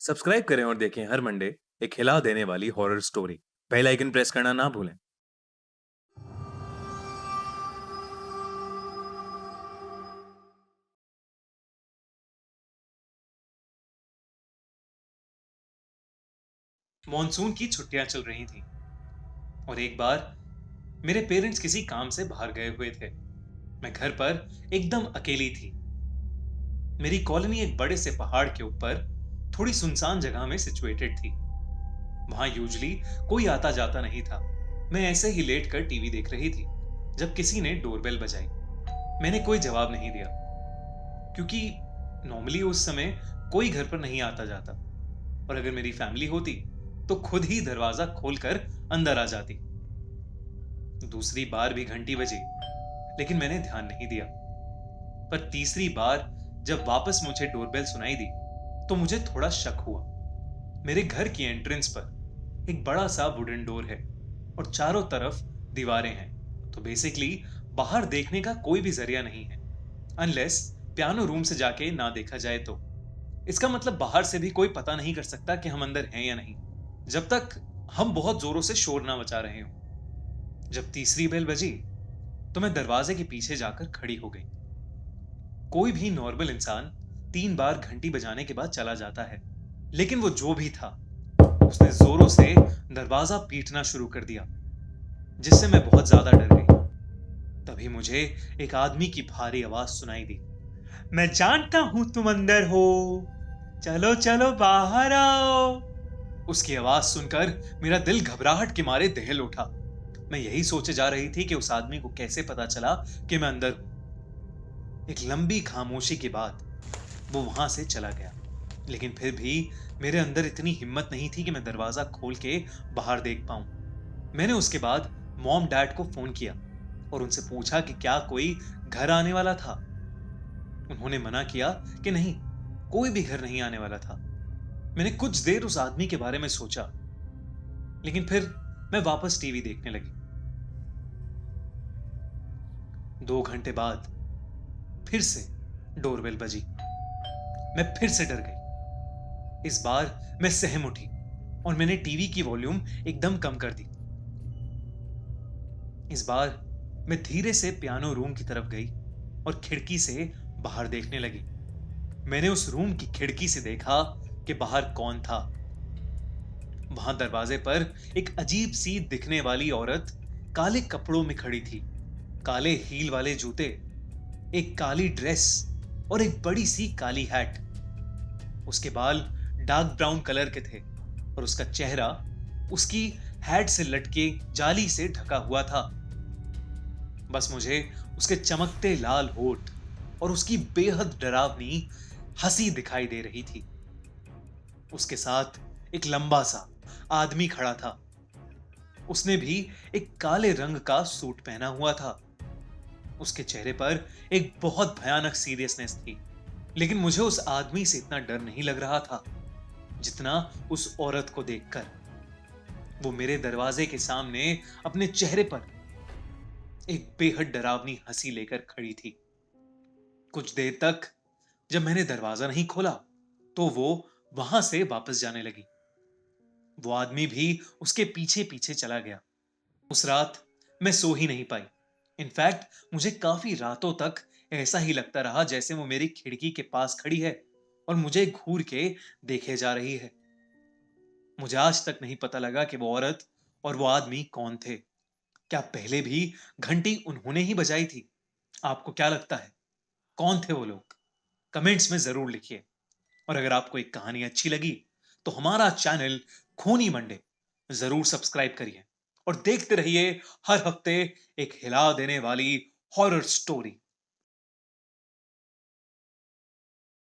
Subscribe करें और देखें हर मंडे एक हिला देने वाली horror story. Bell icon press करना ना भूलें। मॉनसून की छुट्टियां चल रही थीं और एक बार मेरे पेरेंट्स किसी काम से बाहर गए हुए थे। मैं घर पर एकदम अकेली थी। मेरी कॉलोनी एक बड़े से पहाड़ के ऊपर थोड़ी सुनसान जगह में सिचुएटेड थी। वहां यूजुअली कोई आता जाता नहीं था। मैं ऐसे ही लेट कर टीवी देख रही थी जब किसी ने डोरबेल बजाई। मैंने कोई जवाब नहीं दिया क्योंकि नॉर्मली उस समय कोई घर पर नहीं आता जाता और अगर मेरी फैमिली होती तो खुद ही दरवाजा खोलकर अंदर आ जाती। दूसरी बार भी घंटी बजी लेकिन मैंने ध्यान नहीं दिया। पर तीसरी बार जब वापस मुझे डोरबेल सुनाई दी तो मुझे थोड़ा शक हुआ। मेरे घर की एंट्रेंस पर एक बड़ा सा वुडन डोर है और चारों तरफ दीवारें हैं, तो बेसिकली बाहर देखने का कोई भी जरिया नहीं है अनलेस पियानो रूम से जाके ना देखा जाए तो। इसका मतलब बाहर से भी कोई पता नहीं कर सकता कि हम अंदर हैं या नहीं, जब तक हम बहुत जोरों से शोर ना मचा रहे हो। जब तीसरी बेल बजी तो मैं दरवाजे के पीछे जाकर खड़ी हो गई। कोई भी नॉर्मल इंसान 3 बार घंटी बजाने के बाद चला जाता है, लेकिन वो जो भी था उसने जोरों से दरवाजा पीटना शुरू कर दिया, जिससे मैं बहुत ज्यादा डर गई। तभी मुझे एक आदमी की भारी आवाज सुनाई दी। मैं जानता हूं तुम अंदर हो, चलो चलो बाहर आओ। उसकी आवाज सुनकर मेरा दिल घबराहट के मारे दहल उठा। मैं यही सोचे जा रही थी कि उस आदमी को कैसे पता चला कि मैं अंदर हूं। एक लंबी खामोशी के बाद वो वहां से चला गया, लेकिन फिर भी मेरे अंदर इतनी हिम्मत नहीं थी कि मैं दरवाजा खोल के बाहर देख पाऊं। मैंने उसके बाद मॉम डैड को फोन किया और उनसे पूछा कि क्या कोई घर आने वाला था। उन्होंने मना किया कि नहीं, कोई भी घर नहीं आने वाला था। मैंने कुछ देर उस आदमी के बारे में सोचा, लेकिन फिर मैं वापस टीवी देखने लगी। 2 घंटे बाद फिर से डोरबेल बजी। मैं फिर से डर गई। इस बार मैं सहम उठी और मैंने टीवी की वॉल्यूम एकदम कम कर दी। इस बार मैं धीरे से पियानो रूम की तरफ गई और खिड़की से बाहर देखने लगी। मैंने उस रूम की खिड़की से देखा कि बाहर कौन था। वहां दरवाजे पर एक अजीब सी दिखने वाली औरत काले कपड़ों में खड़ी थी। काले हील वाले जूते, एक काली ड्रेस और एक बड़ी सी काली हैट। उसके बाल डार्क ब्राउन कलर के थे और उसका चेहरा उसकी हैट से लटके जाली से ढका हुआ था। बस मुझे उसके चमकते लाल होठ और उसकी बेहद डरावनी हंसी दिखाई दे रही थी। उसके साथ एक लंबा सा आदमी खड़ा था। उसने भी एक काले रंग का सूट पहना हुआ था। उसके चेहरे पर एक बहुत भयानक सीरियसनेस थी, लेकिन मुझे उस आदमी से इतना डर नहीं लग रहा था जितना उस औरत को देखकर। वो मेरे दरवाजे के सामने अपने चेहरे पर एक बेहद डरावनी हंसी लेकर खड़ी थी। कुछ देर तक जब मैंने दरवाजा नहीं खोला तो वो वहां से वापस जाने लगी। वो आदमी भी उसके पीछे पीछे चला गया। उस रात मैं सो ही नहीं पाई। इनफैक्ट मुझे काफी रातों तक ऐसा ही लगता रहा जैसे वो मेरी खिड़की के पास खड़ी है और मुझे घूर के देखे जा रही है। मुझे आज तक नहीं पता लगा कि वो औरत और वो आदमी कौन थे। क्या पहले भी घंटी उन्होंने ही बजाई थी? आपको क्या लगता है, कौन थे वो लोग? कमेंट्स में जरूर लिखिए। और अगर आपको एक कहानी अच्छी लगी तो हमारा चैनल खूनी मंडे जरूर सब्सक्राइब करिए और देखते रहिए हर हफ्ते एक हिला देने वाली हॉरर स्टोरी।